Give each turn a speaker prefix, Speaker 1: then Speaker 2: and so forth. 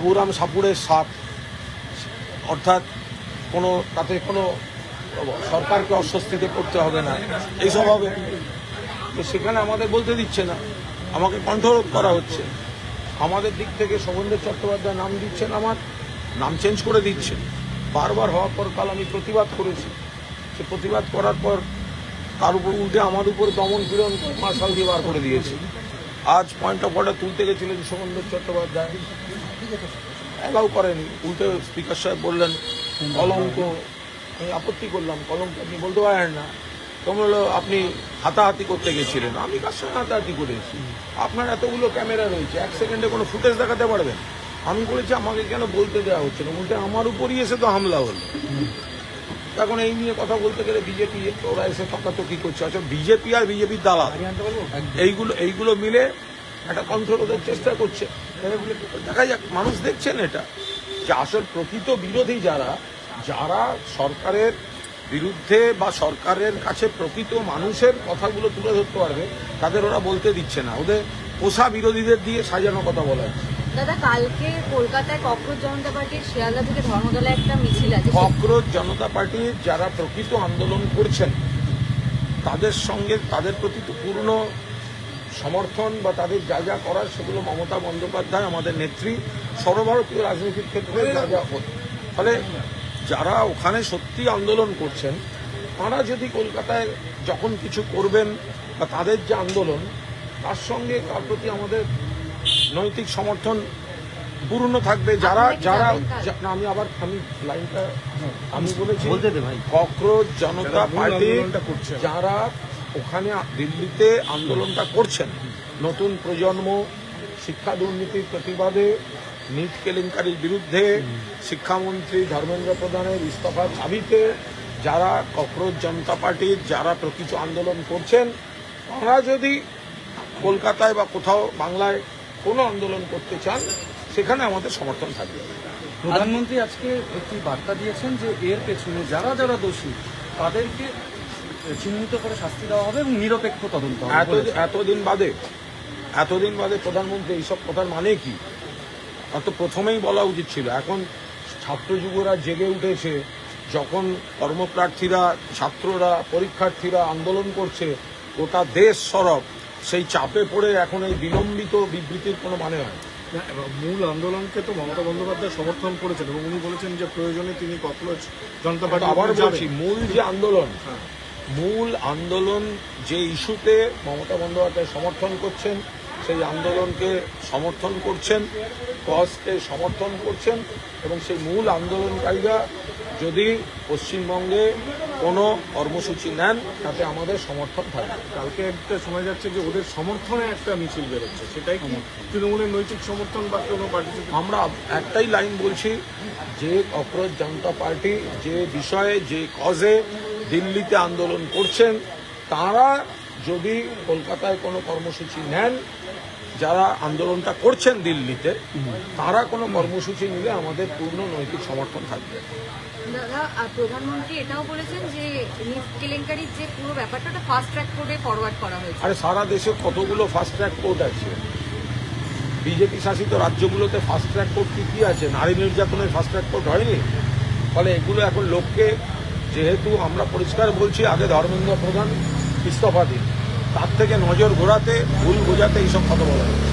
Speaker 1: বাবুরাম সাপুড়ের সাপ, অর্থাৎ তাতে কোনো সরকারকে অস্বস্তিতে পড়তে হবে না, এইসব হবে। তো সেখানে আমাদের বলতে দিচ্ছে না, আমাকে কণ্ঠরোধ করা হচ্ছে। আমাদের দিক থেকে শোভনদেব চট্টোপাধ্যায় নাম দিচ্ছেন, আমার নাম চেঞ্জ করে দিচ্ছেন। বারবার হওয়ার পর কাল আমি প্রতিবাদ করেছি। সে প্রতিবাদ করার পর তার উপর উল্টে আমার উপর দমন পীড়ন করে মার্শাল দিয়ে বার করে দিয়েছে। আজ পয়েন্ট অফ অর্ডার তুলতে গেছিলেন শোভনদেব চট্টোপাধ্যায়, অ্যালাউ করেনি। উল্টে স্পিকার সাহেব বললেন কলঙ্ক। আমি আপত্তি করলাম, কলঙ্ক আপনি বলতে পারেন না। তখন হলো আপনি হাতাহাতি করতে গেছিলেন। আমি কার সঙ্গে হাতাহাতি করেছি? আপনার এতগুলো ক্যামেরা রয়েছে, 1 সেকেন্ডে কোনো ফুটেজ দেখাতে পারবেন? আমি বলেছি আমাকে কেন বলতে দেওয়া হচ্ছে না, উল্টে আমার উপরই এসে তো হামলা হলো। এখন এই নিয়ে কথা বলতে গেলে বিজেপি ওরা এসে তকাতকি করছে। আচ্ছা, বিজেপি আর বিজেপির দালাল এইগুলো মিলে একটা কন্ট্রোলের চেষ্টা করছে। দেখা যাক, মানুষ দেখছেন এটা যে আসল প্রকৃত বিরোধী যারা সরকারের বিরুদ্ধে বা সরকারের কাছে প্রকৃত মানুষের কথাগুলো তুলে ধরতে পারবে, তাদের ওরা বলতে দিচ্ছে না। ওদের পোষা বিরোধীদের দিয়ে সাজানো কথা বলা হচ্ছে।
Speaker 2: দাদা, কালকে কলকাতায় ককরোচ জনতা পার্টির শিয়ালদা থেকে ধর্মতলা একটা মিছিল আছে।
Speaker 1: ককরোচ জনতা পার্টির যারা প্রকৃত আন্দোলন করছেন তাদের সঙ্গে তাদের প্রতি তো পূর্ণ সমর্থন বা তাদের যা যা করার সেগুলো মমতা বন্দ্যোপাধ্যায় আমাদের নেত্রী সর্বভারতীয় রাজনীতির ক্ষেত্রে যা যা ফলে যারা ওখানে সত্যি আন্দোলন করছেন তারা যদি কলকাতায় যখন কিছু করবেন বা তাদের যে আন্দোলন তার সঙ্গে তার প্রতি আমাদের নৈতিক সমর্থন পূর্ণ থাকবে। যারা আমি লাইনটা আমি বলেছি, ককরোচ জনতা পার্টি যারা ওখানে দিল্লিতে আন্দোলনটা করছেন, নতুন প্রজন্ম শিক্ষা দুর্নীতির প্রতিবাদে, নিট কেলেঙ্কারির বিরুদ্ধে, শিক্ষামন্ত্রী ধর্মেন্দ্র প্রধানের ইস্তফার দাবিতে যারা ককরোচ জনতা পার্টির যারা প্রকৃত আন্দোলন করছেন, তারা যদি কলকাতায় বা কোথাও বাংলায় কোনো আন্দোলন করতে চান সেখানে আমাদের সমর্থন থাকবে।
Speaker 3: প্রধানমন্ত্রী আজকে একটি বার্তা দিয়েছেন যে এর পেছনে যারা যারা দোষী তাদেরকে চিহ্নিত করে শাস্তি দেওয়া হবে এবং নিরপেক্ষ তদন্ত হবে।
Speaker 1: এতদিন বাদে প্রধানমন্ত্রী এইসব কথার মানে কি? অত প্রথমেই বলা উচিত ছিল। এখন ছাত্র যুবরা জেগে উঠেছে, যখন কর্মপ্রার্থীরা, ছাত্ররা, পরীক্ষার্থীরা আন্দোলন করছে, গোটা দেশ সরব, সেই চাপে পড়ে এখন এই বিলম্বিত বিবৃতির কোনো মানে হয়।
Speaker 4: মূল আন্দোলনকে তো মমতা বন্দ্যোপাধ্যায় সমর্থন করেছেন এবং উনি বলেছেন যে প্রয়োজনে তিনি ককরোচ জনতা পার্টি
Speaker 1: আবার বলছি, মূল আন্দোলন যে ইস্যুতে মমতা বন্দ্যোপাধ্যায় সমর্থন করছেন, সেই আন্দোলনকে সমর্থন করছেন, কজকে সমর্থন করছেন এবং সেই মূল আন্দোলনকারীরা যদি পশ্চিমবঙ্গে কোনো কর্মসূচি নেন তাতে আমাদের সমর্থন থাকবে।
Speaker 4: কালকে একটা শোনা যাচ্ছে যে ওদের সমর্থনে একটা মিছিল বেরোচ্ছে, সেটাই কি তৃণমূলের নৈতিক সমর্থন বা কোনো পার্টি?
Speaker 1: আমরা একটাই লাইন বলছি যে ককরোচ জনতা পার্টি যে বিষয়ে যে কজে দিল্লিতে আন্দোলন করছেন, তারা যদি কলকাতায় কোনো কর্মসূচি নেন, যারা আন্দোলনটা করছেন দিল্লিতে, তারা কোনো কর্মসূচি নিলে আমাদের পূর্ণ নৈতিক সমর্থন থাকবে।
Speaker 2: দাদা, প্রধানমন্ত্রী এটাও বলেছেন যে নিট কেলেঙ্কারির যে পুরো ব্যাপারটা ফাস্ট ট্র্যাক কোর্টে ফরওয়ার্ড করা হয়েছে।
Speaker 1: আরে সারা দেশে কতগুলো ফাস্ট ট্র্যাক কোর্ট আছে? বিজেপি শাসিত রাজ্যগুলোতে ফাস্ট ট্র্যাক কোর্ট কি আছে? নারী নির্যাতনের ফাস্ট ট্র্যাক কোর্ট হয়নি? ফলে এগুলো এখন লোককে, যেহেতু আমরা পরিষ্কার বলছি আগে ধর্মেন্দ্র প্রধান ইস্তফা দিন, তার থেকে নজর ঘোরাতে, ভুল বোঝাতে এইসব কথা বলা হচ্ছে।